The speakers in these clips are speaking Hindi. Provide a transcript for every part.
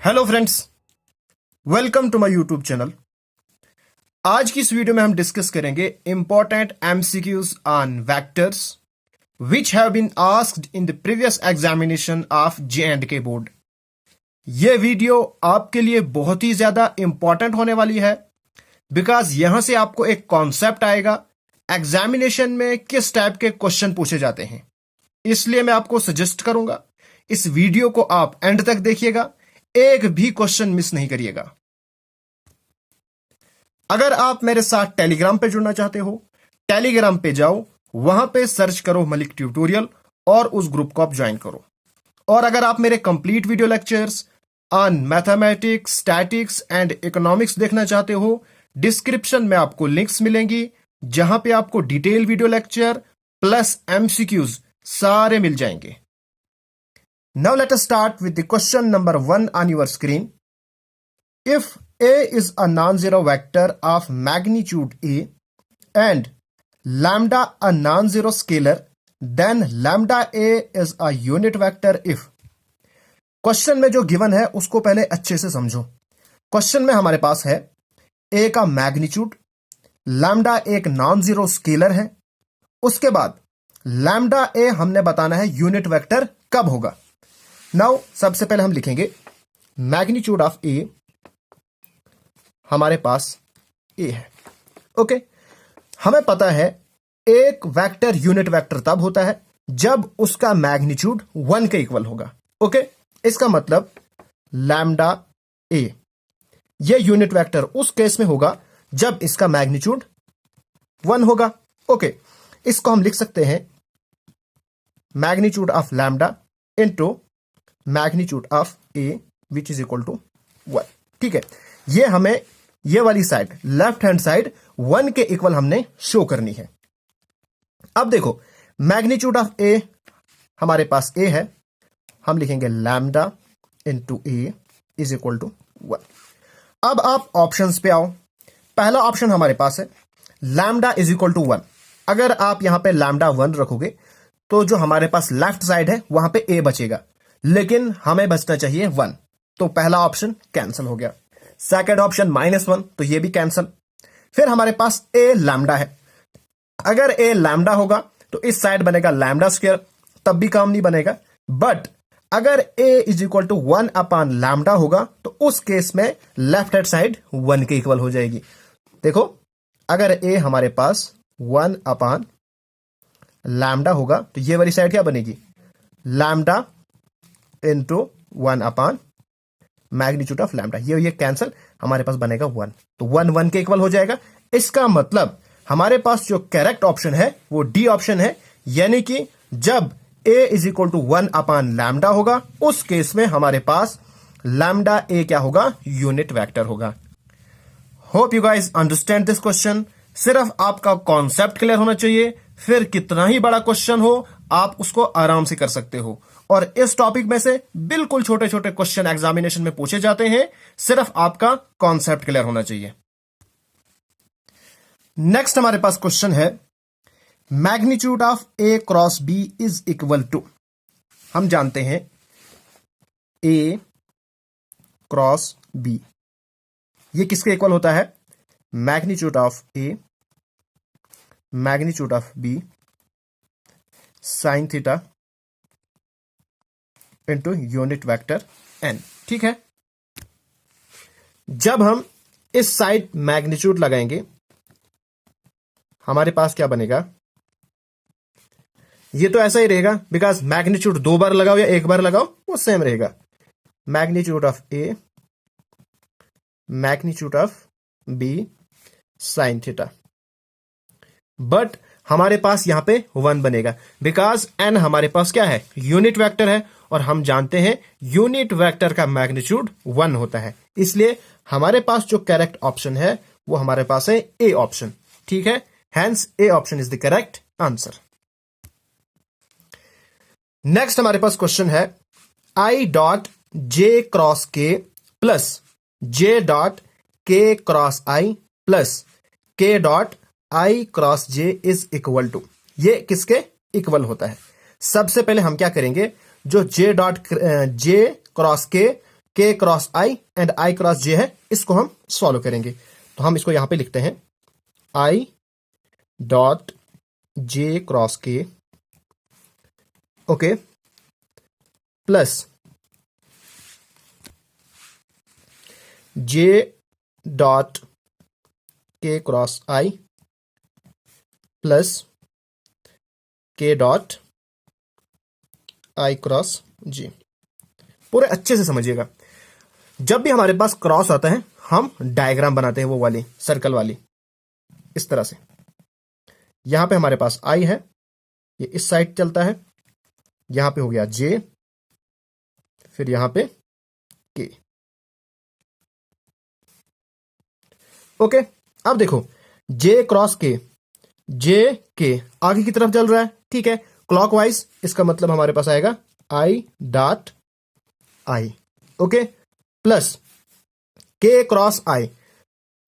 Hello friends, welcome to my YouTube channel. आज की इस वीडियो में हम डिस्कस करेंगे important MCQs on vectors which have been asked in the previous examination of J and K board. यह वीडियो आपके लिए बहुत ही ज्यादा इंपॉर्टेंट होने वाली है बिकॉज यहां से आपको एक कॉन्सेप्ट आएगा एग्जामिनेशन में किस टाइप के क्वेश्चन पूछे जाते हैं। इसलिए मैं आपको सजेस्ट करूंगा इस वीडियो को आप एंड तक देखिएगा, एक भी क्वेश्चन मिस नहीं करिएगा। अगर आप मेरे साथ टेलीग्राम पे जुड़ना चाहते हो, टेलीग्राम पे जाओ, वहां पे सर्च करो मलिक ट्यूटोरियल और उस ग्रुप को आप ज्वाइन करो। और अगर आप मेरे complete video lectures on mathematics, statics and economics देखना चाहते हो, डिस्क्रिप्शन में आपको लिंक्स मिलेंगी जहां पे आपको detail video lecture plus MCQs सारे मिल जाएंगे। Now let us start with the question number 1 on your screen. If A is a non-zero vector of magnitude A and lambda a non-zero scalar, then lambda A is a unit vector if. Question में जो गिवन है उसको पहले अच्छे से समझो। क्वेश्चन में हमारे पास है A का मैग्नीट्यूड, लैम्डा एक नॉन जीरो स्केलर है, उसके बाद लैम्डा A हमने बताना है यूनिट वेक्टर कब होगा। नाउ सबसे पहले हम लिखेंगे मैग्नीट्यूड ऑफ ए, हमारे पास ए है। ओके, हमें पता है एक वेक्टर यूनिट वेक्टर तब होता है जब उसका मैग्नीट्यूड 1 के इक्वल होगा। ओके, इसका मतलब लैम्डा ए ये यूनिट वेक्टर उस केस में होगा जब इसका मैग्नीट्यूड 1 होगा। ओके, इसको हम लिख सकते हैं magnitude of lambda into magnitude of a which is equal to 1। ठीक है, ये हमें ये वाली साइड लेफ्ट हैंड साइड 1 के इक्वल हमने शो करनी है। अब देखो मैग्नीट्यूड ऑफ ए हमारे पास ए है, हम लिखेंगे lambda into a is equal to 1। अब आप ऑप्शंस पे आओ। पहला ऑप्शन हमारे पास है लैम्डा इज इक्वल टू 1। अगर आप यहां पे लैम्डा 1 रखोगे तो जो हमारे पास लेफ्ट साइड है वहां पे ए बचेगा, लेकिन हमें बचना चाहिए 1, तो पहला ऑप्शन कैंसिल हो गया। सेकंड ऑप्शन -1, तो ये भी कैंसिल। फिर हमारे पास ए लैम्डा है, अगर ए लैम्डा होगा तो इस साइड बनेगा लैम्डा स्क्वायर, तब भी काम नहीं बनेगा। बट अगर A is equal to 1 upon lambda होगा तो उस केस में लेफ्ट हैंड साइड 1 के इक्वल हो जाएगी। देखो अगर ए हमारे पास 1 अपॉन लैम्डा होगा तो ये वाली साइड क्या बनेगी, lambda into 1 upon magnitude of lambda. ये कैंसिल, हमारे पास बनेगा 1, तो 1 के इक्वल हो जाएगा। इसका मतलब हमारे पास जो करेक्ट ऑप्शन है वो डी ऑप्शन है, यानी कि जब a is equal to 1 upon lambda होगा उस केस में हमारे पास लैम्डा a क्या होगा, यूनिट वेक्टर होगा। Hope you guys understand this question. सिर्फ आपका कॉन्सेप्ट क्लियर होना चाहिए, फिर कितना ही बड़ा क्वेश्चन हो आप उसको आराम से कर सकते हो। और इस टॉपिक में से बिल्कुल छोटे छोटे क्वेश्चन एग्जामिनेशन में पूछे जाते हैं, सिर्फ आपका कॉन्सेप्ट क्लियर होना चाहिए। नेक्स्ट हमारे पास क्वेश्चन है magnitude of a cross b is equal to. हम जानते हैं ए क्रॉस बी ये किसके इक्वल होता है, magnitude of A magnitude of b sine theta into unit vector n. ठीक है, जब हम इस साइड मैग्नीट्यूड लगाएंगे हमारे पास क्या बनेगा, ये तो ऐसा ही रहेगा बिकॉज मैग्नीट्यूड 2 बार लगाओ या 1 बार लगाओ वो सेम रहेगा। Magnitude of A magnitude of b sine theta, but हमारे पास यहां पे 1 बनेगा बिकॉज एन हमारे पास क्या है, यूनिट वेक्टर है, और हम जानते हैं यूनिट वेक्टर का मैग्नीट्यूड 1 होता है। इसलिए हमारे पास जो करेक्ट ऑप्शन है वो हमारे पास है ए ऑप्शन। ठीक है, hence a option is the correct answer. Next हमारे पास क्वेश्चन है i dot j cross k plus j dot k cross i plus k dot i cross j is equal to. ये किसके इक्वल होता है। सबसे पहले हम क्या करेंगे, जो जे cross K K cross I and I cross J है, इसको हम सॉल्व करेंगे। तो हम इसको यहां पे लिखते हैं आई डॉट जे क्रॉस के, okay, plus j dot k cross i plus k dot i cross जी। पूरे अच्छे से समझिएगा, जब भी हमारे पास क्रॉस आता है हम डायग्राम बनाते हैं, वो वाली सर्कल वाली, इस तरह से। यहां पे हमारे पास आई है, ये इस साइड चलता है, यहां पे हो गया जे, फिर यहां पे के, ओके। अब देखो जे क्रॉस के, जे के आगे की तरफ चल रहा है, ठीक है, क्लॉकवाइज, इसका मतलब हमारे पास आएगा I dot I, okay, plus के क्रॉस आई,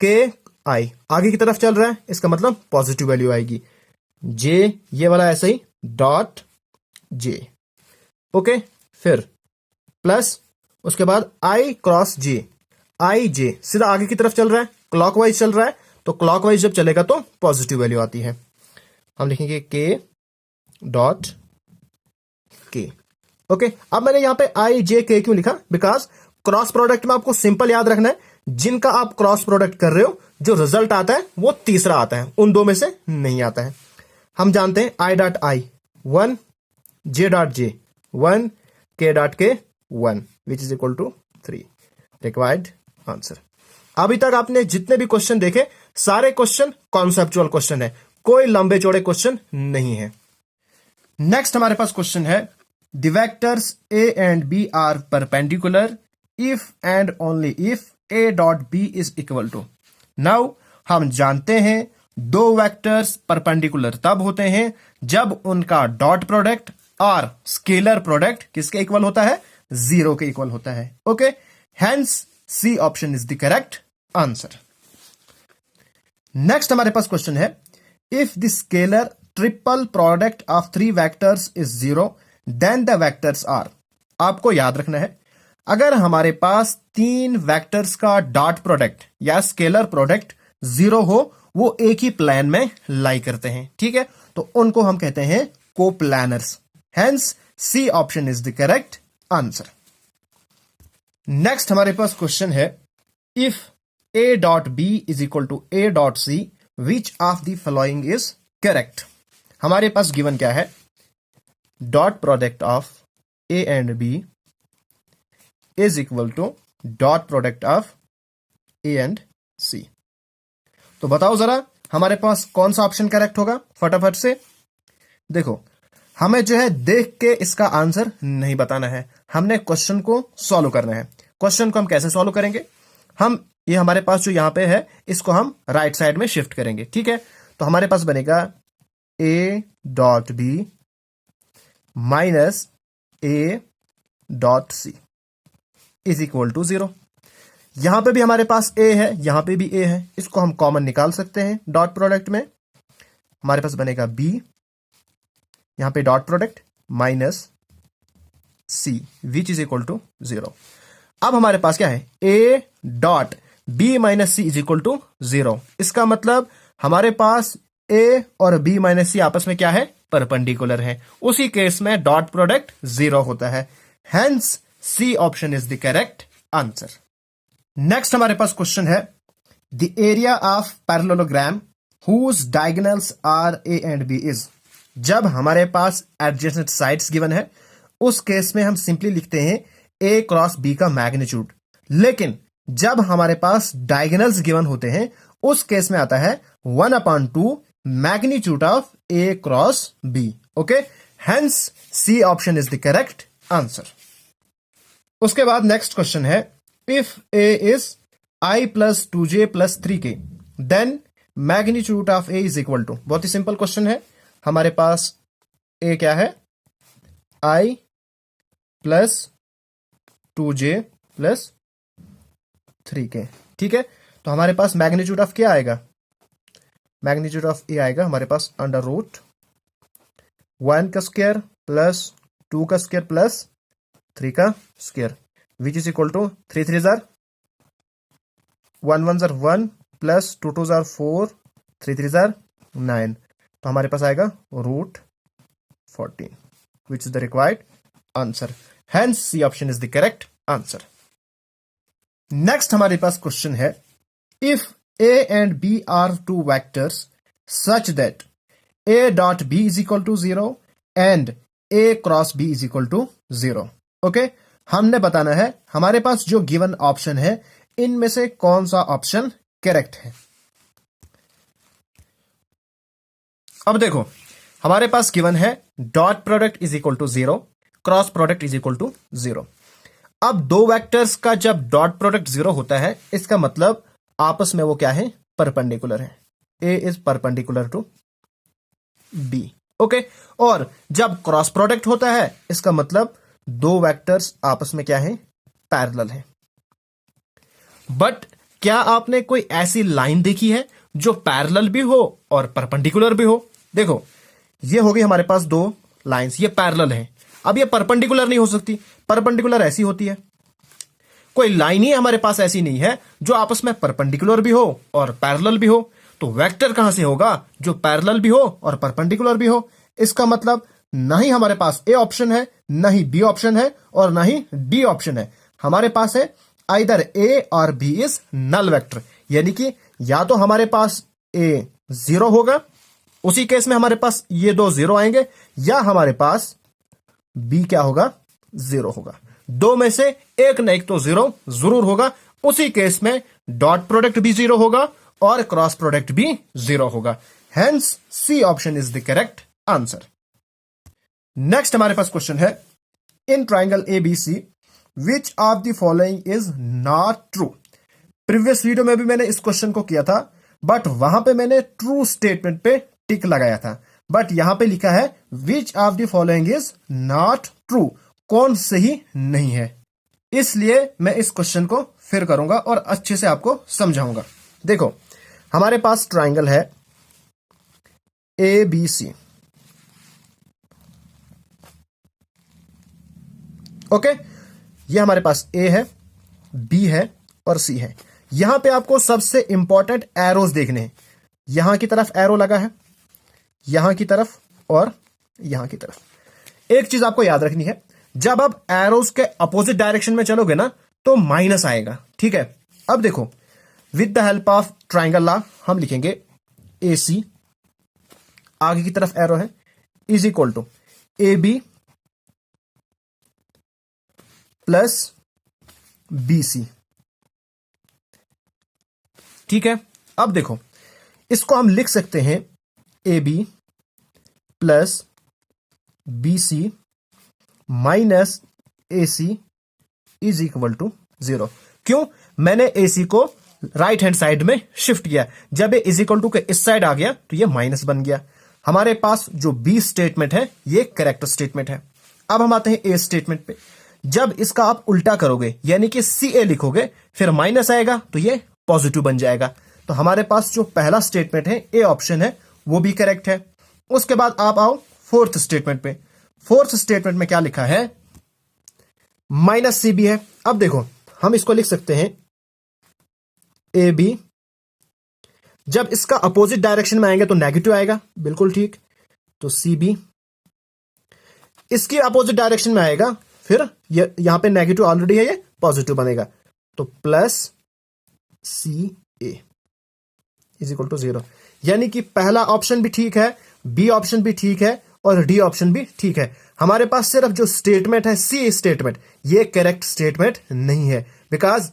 के आई आगे की तरफ चल रहा है, इसका मतलब पॉजिटिव वैल्यू आएगी, जे ये वाला ऐसे ही डॉट जे, ओके, फिर प्लस उसके बाद आई क्रॉस जे, आई जे सीधा आगे की तरफ चल रहा है, क्लॉकवाइज चल रहा है, तो क्लॉकवाइज जब चलेगा तो पॉजिटिव वैल्यू आती है। हम लिखेंगे के डॉट के, ओके। अब मैंने यहां पे आई जे के क्यों लिखा? बिकॉज क्रॉस प्रोडक्ट में आपको सिंपल याद रखना है, जिनका आप क्रॉस प्रोडक्ट कर रहे हो जो रिजल्ट आता है वो तीसरा आता है, उन दो में से नहीं आता है। हम जानते हैं I dot I 1, J dot J 1, के dot k 1 which is equal to 3, required answer. अभी तक आपने जितने भी क्वेश्चन देखे सारे क्वेश्चन कॉन्सेप्चुअल क्वेश्चन है, कोई लंबे चौड़े क्वेश्चन नहीं है। नेक्स्ट हमारे पास क्वेश्चन है, the vectors a and b are perpendicular if and only if a dot b is equal to. Now हम जानते हैं दो वेक्टर्स परपेंडिकुलर तब होते हैं जब उनका डॉट प्रोडक्ट और स्केलर प्रोडक्ट किसके इक्वल होता है? 0 के इक्वल होता है, okay. Hence C option is the correct answer. Next हमारे पास क्वेश्चन है, if the scalar triple product of 3 vectors is 0 then the vectors are. आपको याद रखना है, अगर हमारे पास 3 वेक्टर्स का डॉट प्रोडक्ट या स्केलर प्रोडक्ट 0 हो, वो एक ही प्लेन में लाई करते हैं, ठीक है, तो उनको हम कहते हैं coplanars. Hence C option is the correct answer. Next हमारे पास क्वेश्चन है, if a dot B is equal to a dot C which of the following is correct. हमारे पास गिवन क्या है? Dot product of a and b is equal to dot product of a and c। तो बताओ जरा हमारे पास कौन सा ऑप्शन करेक्ट होगा? फटाफट से देखो, हमें जो है देख के इसका आंसर नहीं बताना है, हमने क्वेश्चन को सॉल्व करना है। क्वेश्चन को हम कैसे सॉल्व करेंगे? हम ये हमारे पास जो यहां पे है इसको हम राइट साइड में शिफ्ट करेंगे, ठीक है। तो हमारे पास बनेगा a dot b minus a dot c is equal to 0। यहां पे भी हमारे पास a है, यहां पे भी a है, इसको हम कॉमन निकाल सकते हैं डॉट प्रोडक्ट में। हमारे पास बनेगा b, यहां पे dot product minus c which is equal to 0। अब हमारे पास क्या है? a dot b minus c is equal to 0। इसका मतलब हमारे पास a और b माइनस सी आपस में क्या है? परपेंडिकुलर है। उसी केस में डॉट प्रोडक्ट 0 होता है। Hence C option is the correct answer. Next हमारे पास क्वेश्चन है, the area of parallelogram whose diagonals are a and b is. जब हमारे पास एडजेसेंट साइड्स गिवन है उस केस में हम सिंपली लिखते हैं a क्रॉस b का मैग्नीट्यूड, लेकिन जब हमारे पास डायगोनल्स गिवन होते हैं उस केस में आता है 1/2 magnitude of a cross b, okay. Hence C option is the correct answer. उसके बाद नेक्स्ट क्वेश्चन है, if a is i plus 2j plus 3k then magnitude of a is equal to. बहुत ही सिंपल क्वेश्चन है, हमारे पास a क्या है? i plus 2j plus 3k, ठीक है। तो हमारे पास मैग्नीट्यूड ऑफ क्या आएगा? मैग्नीट्यूड ऑफ a आएगा हमारे पास अंडर रूट 1 का स्क्वायर प्लस 2 का स्क्वायर प्लस 3 का square. Which is equal to 3 3 जार 1 1 जार 1 प्लस 2 2 जार 4 3 3 जार 9, तो हमारे पास आएगा √14 which is the required answer. Hence C option is the correct answer. Next हमारे पास क्वेश्चन है, if A and B are two vectors such that A dot B is equal to 0 and A cross B is equal to 0. Okay, हमने बताना है हमारे पास जो गिवन ऑप्शन है इनमें से कौन सा ऑप्शन करेक्ट है। अब देखो हमारे पास गिवन है dot product is equal to 0, cross product is equal to 0। अब दो वेक्टर्स का जब डॉट प्रोडक्ट 0 होता है इसका मतलब आपस में वो क्या है, परपेंडिकुलर है। A is perpendicular to B. Okay, और जब क्रॉस प्रोडक्ट होता है इसका मतलब दो वेक्टर्स आपस में क्या है, पैरेलल है। बट क्या आपने कोई ऐसी लाइन देखी है जो पैरेलल भी हो और परपेंडिकुलर भी हो? देखो ये होगी हमारे पास दो लाइंस, ये पैरेलल है। अब ये परपेंडिकुलर नहीं हो सकती, परपेंडिकुलर ऐसी होती है। कोई लाइन ही हमारे पास ऐसी नहीं है जो आपस में परपेंडिकुलर भी हो और पैरेलल भी हो, तो वेक्टर कहां से होगा जो पैरेलल भी हो और परपेंडिकुलर भी हो? इसका मतलब ना ही हमारे पास ए ऑप्शन है, ना ही बी ऑप्शन है और ना ही डी ऑप्शन है। हमारे पास है आइदर ए और बी इज नल वेक्टर, यानी कि या तो हमारे पास ए 0 होगा, उसी केस में हमारे पास ये दो 0 आएंगे, या हमारे पास बी क्या होगा, 0 होगा। दो में से एक न एक तो 0 जरूर होगा, उसी केस में डॉट प्रोडक्ट भी 0 होगा और क्रॉस प्रोडक्ट भी 0 होगा। Hence C option is the correct answer. Next हमारे पास क्वेश्चन है, in triangle ABC which of the following is not true. Previous video में भी मैंने इस क्वेश्चन को किया था, बट वहां पे मैंने ट्रू स्टेटमेंट पे टिक लगाया था, बट यहां पे लिखा है विच of the following is not true, कौन सही नहीं है। इसलिए मैं इस क्वेश्चन को फिर करूंगा और अच्छे से आपको समझाऊंगा। देखो हमारे पास ट्राइंगल है ABC। ओके, ये हमारे पास A है, B है और C है। यहां पे आपको सबसे इंपॉर्टेंट एरोज देखने हैं। यहां की तरफ एरो लगा है, यहां की तरफ और यहां की तरफ। एक चीज आपको याद रखनी है, जब आप एरोज के अपोजिट डायरेक्शन में चलोगे ना तो माइनस आएगा, ठीक है। अब देखो with the help of triangle law हम लिखेंगे AC, आगे की तरफ एरो है, is equal to AB plus BC, ठीक है। अब देखो इसको हम लिख सकते हैं AB plus BC minus AC is equal to 0। क्यों? मैंने AC को राइट हैंड साइड में शिफ्ट किया। जब ये इज इक्वल टू के इस साइड आ गया तो ये माइनस बन गया। हमारे पास जो B स्टेटमेंट है ये करेक्ट स्टेटमेंट है। अब हम आते हैं A स्टेटमेंट पे। जब इसका आप उल्टा करोगे यानी कि CA लिखोगे फिर माइनस आएगा तो ये पॉजिटिव बन जाएगा। तो हमारे पास जो पहला स्टेटमेंट है A ऑप्शन है वो भी करेक्ट है। उसके बाद आप आओ फोर्थ स्टेटमेंट पे। फोर्थ स्टेटमेंट में क्या लिखा है, माइनस CB है। अब देखो हम इसको लिख सकते हैं AB, जब इसका अपोजिट डायरेक्शन में आएंगे तो नेगेटिव आएगा, बिल्कुल ठीक। तो CB इसकी अपोजिट डायरेक्शन में आएगा, फिर यहां पे नेगेटिव ऑलरेडी है, ये पॉजिटिव बनेगा, तो plus CA is equal to 0। यानी कि पहला ऑप्शन भी ठीक है, B ऑप्शन भी ठीक है और D ऑप्शन भी ठीक है। हमारे पास सिर्फ जो स्टेटमेंट है C स्टेटमेंट, ये करेक्ट स्टेटमेंट नहीं है, बिकॉज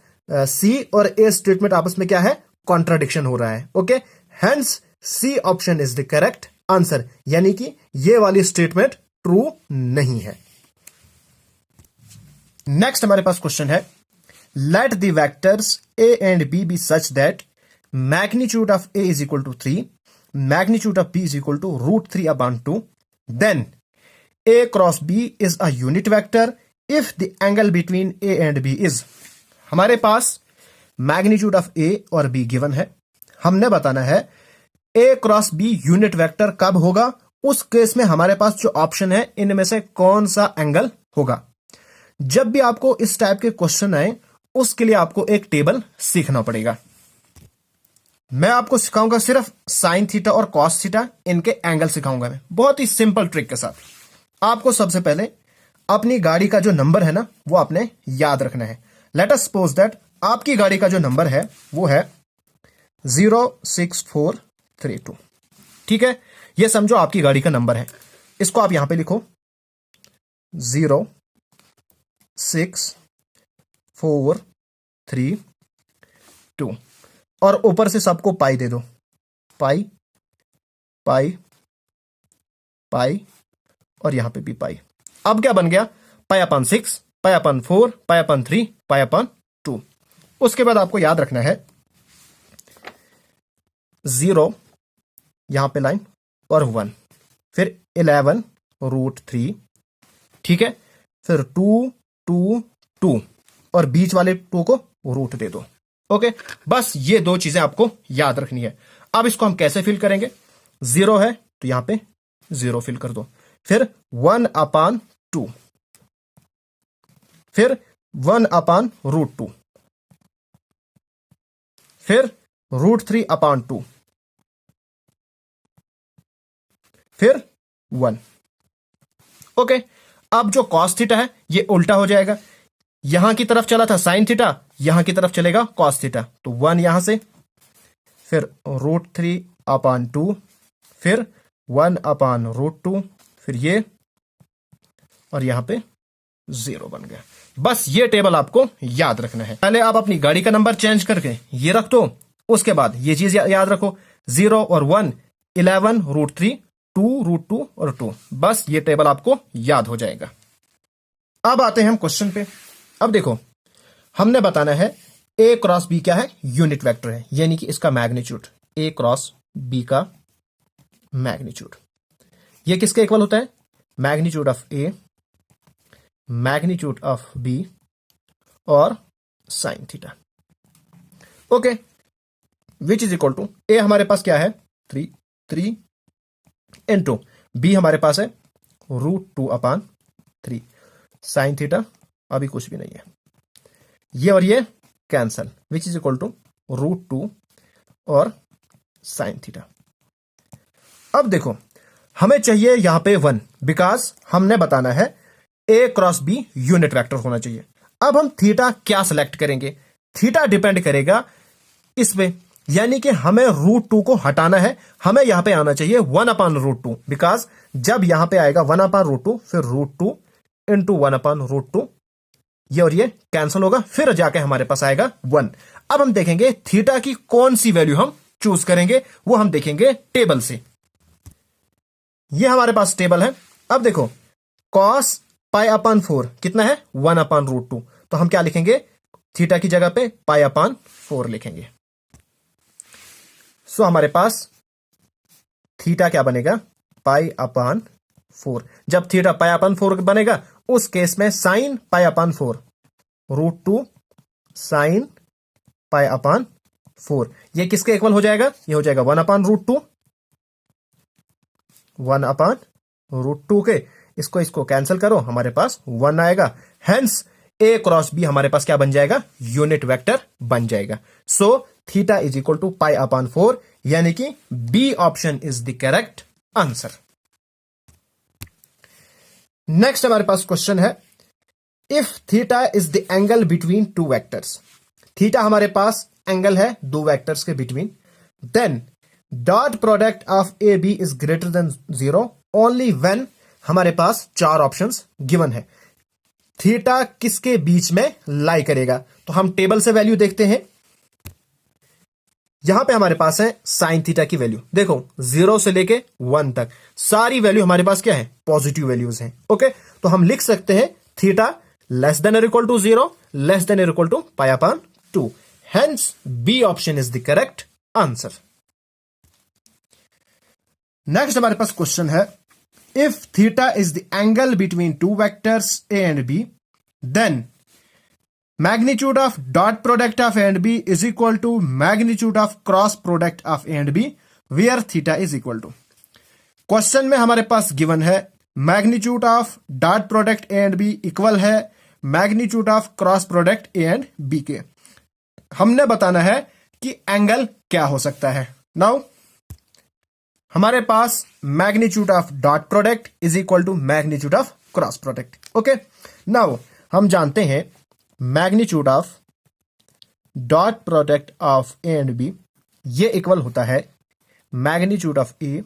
C और A स्टेटमेंट आपस में क्या है, कॉन्ट्राडिक्शन हो रहा है। Okay, hence C option is the correct answer, यानी कि ये वाली स्टेटमेंट ट्रू नहीं है। नेक्स्ट हमारे पास क्वेश्चन है, let the vectors A and B be such that magnitude of A is equal to 3, magnitude of B is equal to √3/2, then A cross B is a unit vector if the angle between A and B is। हमारे पास मैग्नीट्यूड ऑफ A और B गिवन है। हमने बताना है A cross B unit vector कब होगा। उस केस में हमारे पास जो ऑप्शन है इनमें से कौन सा एंगल होगा। जब भी आपको इस टाइप के क्वेश्चन आए उसके लिए आपको एक टेबल सीखना पड़ेगा। मैं आपको सिखाऊंगा सिर्फ साइन थीटा और कॉस थीटा, इनके एंगल सिखाऊंगा मैं बहुत ही सिंपल ट्रिक के साथ। आपको सबसे पहले अपनी गाड़ी का जो नंबर है ना वो आपने याद रखना है। लेट अस सपोज दैट आपकी गाड़ी का जो नंबर है वो है 06432। ठीक है, ये समझो आपकी गाड़ी का नंबर है। इसको आप यहां पे लिखो 06432 और ऊपर से सबको पाई दे दो, पाई पाई पाई और यहां पे भी पाई। अब क्या बन गया, पाई अपन 6, पाई अपन 4, पाई अपन 3, पाई अपन 2। उसके बाद आपको याद रखना है 0 यहां पे लाइन और 1, फिर 11√3। ठीक है, फिर 2 2 2 और बीच वाले 2 को रूट दे दो। ओके, बस ये दो चीजें आपको याद रखनी है। अब इसको हम कैसे फिल करेंगे, 0 है तो यहां पे 0 फिल कर दो, फिर 1/2, फिर 1/√2, फिर √3/2, फिर 1। ओके, अब जो कॉस थीटा है ये उल्टा हो जाएगा। यहां की तरफ चला था साइन थीटा, यहां की तरफ चलेगा कॉस थीटा, तो 1 यहां से, फिर √3/2, फिर 1/√2, फिर ये और यहां पे 0 बन गया। बस ये टेबल आपको याद रखना है। पहले आप अपनी गाड़ी का नंबर चेंज करके ये रख दो, उसके बाद ये चीज याद रखो 0 और 1, 11√3, 2√2 और 2। बस ये टेबल आपको याद हो जाएगा। अब आते हैं हम क्वेश्चन पे। अब देखो, हमने बताना है A क्रॉस B क्या है, यूनिट वेक्टर है, यानी कि इसका मैग्नीट्यूड, A क्रॉस B का मैग्नीट्यूड ये किसके इक्वल होता है, magnitude of A, magnitude of B और sine theta. Okay, which is equal to A हमारे पास क्या है 3 इंटू B हमारे पास है √2/3, साइन थीटा अभी कुछ भी नहीं है, ये और ये cancel, which is equal to √2 और साइन थीटा। अब देखो, हमें चाहिए यहां पे 1, बिकॉज हमने बताना है A cross B unit vector होना चाहिए। अब हम थीटा क्या सिलेक्ट करेंगे, थीटा डिपेंड करेगा इस पे, यानी कि हमें √2 को हटाना है, हमें यहां पे आना चाहिए 1/√2, बिकॉज जब यहां पे आएगा 1/√2 फिर √2 इंटू 1/√2, ये और ये कैंसिल होगा, फिर जाके हमारे पास आएगा 1। अब हम देखेंगे थीटा की कौन सी वैल्यू हम चूज करेंगे, वो हम देखेंगे टेबल से। ये हमारे पास टेबल है। अब देखो, cos π/4 कितना है 1/√2, तो हम क्या लिखेंगे, थीटा की जगह पे π/4 लिखेंगे। सो हमारे पास थीटा क्या बनेगा π/4। जब थीटा π/4 बनेगा उस केस में साइन π/4, √2 साइन π/4, ये किसके इक्वल हो जाएगा, ये हो जाएगा 1/√2, 1/√2 के, इसको कैंसिल करो, हमारे पास 1 आएगा। हेंस A क्रॉस B हमारे पास क्या बन जाएगा, यूनिट वेक्टर बन जाएगा। So theta is equal to π/4, यानी कि B option is the correct answer. Next हमारे पास क्वेश्चन है, if theta is the angle between two vectors, theta हमारे पास एंगल है दो वेक्टर्स के between, then dot product of A B is greater than 0 only when, हमारे पास 4 ऑप्शंस गिवन है। थीटा किसके बीच में लाई करेगा, तो हम टेबल से वैल्यू देखते हैं। यहां पे हमारे पास है साइन थीटा की वैल्यू, देखो 0 से लेके 1 तक सारी वैल्यू हमारे पास क्या है, पॉजिटिव वैल्यूज हैं। ओके, तो हम लिख सकते हैं थीटा लेस देन और इक्वल टू 0, लेस देन और equal to π/2, hence B option is the correct answer. Next हमारे पास क्वेश्चन है, if theta is the angle between two vectors A and B, then magnitude of dot product of A and B is equal to magnitude of cross product of A and B where theta is equal to। Question में हमारे पास गिवन है magnitude of dot product A and B equal है magnitude of cross product A and B के। हमने बताना है कि एंगल क्या हो सकता है। नाउ हमारे पास magnitude of dot product is equal to magnitude of cross product. Okay, now हम जानते हैं magnitude of dot product of A and B ये इक्वल होता है magnitude of A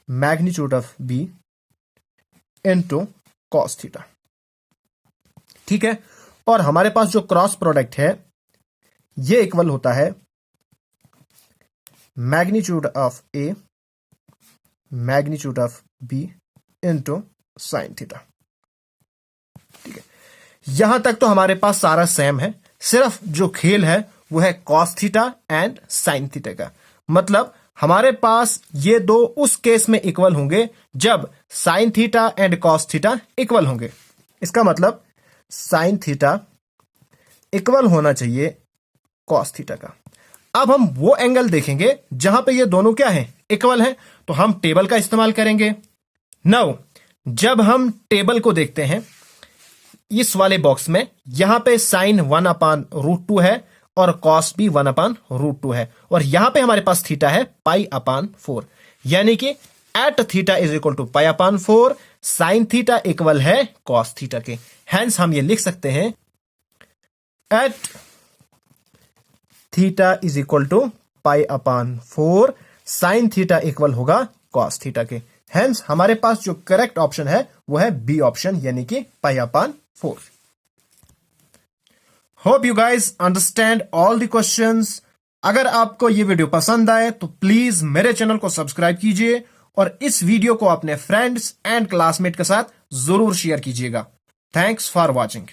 magnitude of B into cos theta. ठीक है, और हमारे पास जो क्रॉस प्रोडक्ट है ये इक्वल होता है magnitude of A magnitude of B into sine theta. ठीक है, यहां तक तो हमारे पास सारा सेम है, सिर्फ जो खेल है वो है cos theta and sine theta का। मतलब हमारे पास ये दो उस केस में इक्वल होंगे जब sine theta and cos theta equal होंगे। इसका मतलब साइन थीटा इक्वल होना चाहिए कॉस थीटा का। अब हम वो एंगल देखेंगे जहां पे ये दोनों क्या है, इक्वल है, तो हम टेबल का इस्तेमाल करेंगे। नाउ जब हम टेबल को देखते हैं इस वाले बॉक्स में, यहां पे साइन 1/√2 है और कॉस भी 1/√2 है, और यहां पे हमारे पास थीटा है π/4, यानी कि at theta is equal to π/4 sine theta equal है कॉस थीटा के। हेंस हम ये लिख सकते हैं at theta is equal to π/4 sine theta equal होगा कॉस थीटा के। हेंस हमारे पास जो करेक्ट ऑप्शन है वो है बी ऑप्शन, यानी कि π/4। Hope you guys understand all the questions. अगर आपको ये वीडियो पसंद आए तो प्लीज मेरे चैनल को सब्सक्राइब कीजिए और इस वीडियो को अपने फ्रेंड्स एंड क्लासमेट के साथ जरूर शेयर कीजिएगा। Thanks for watching.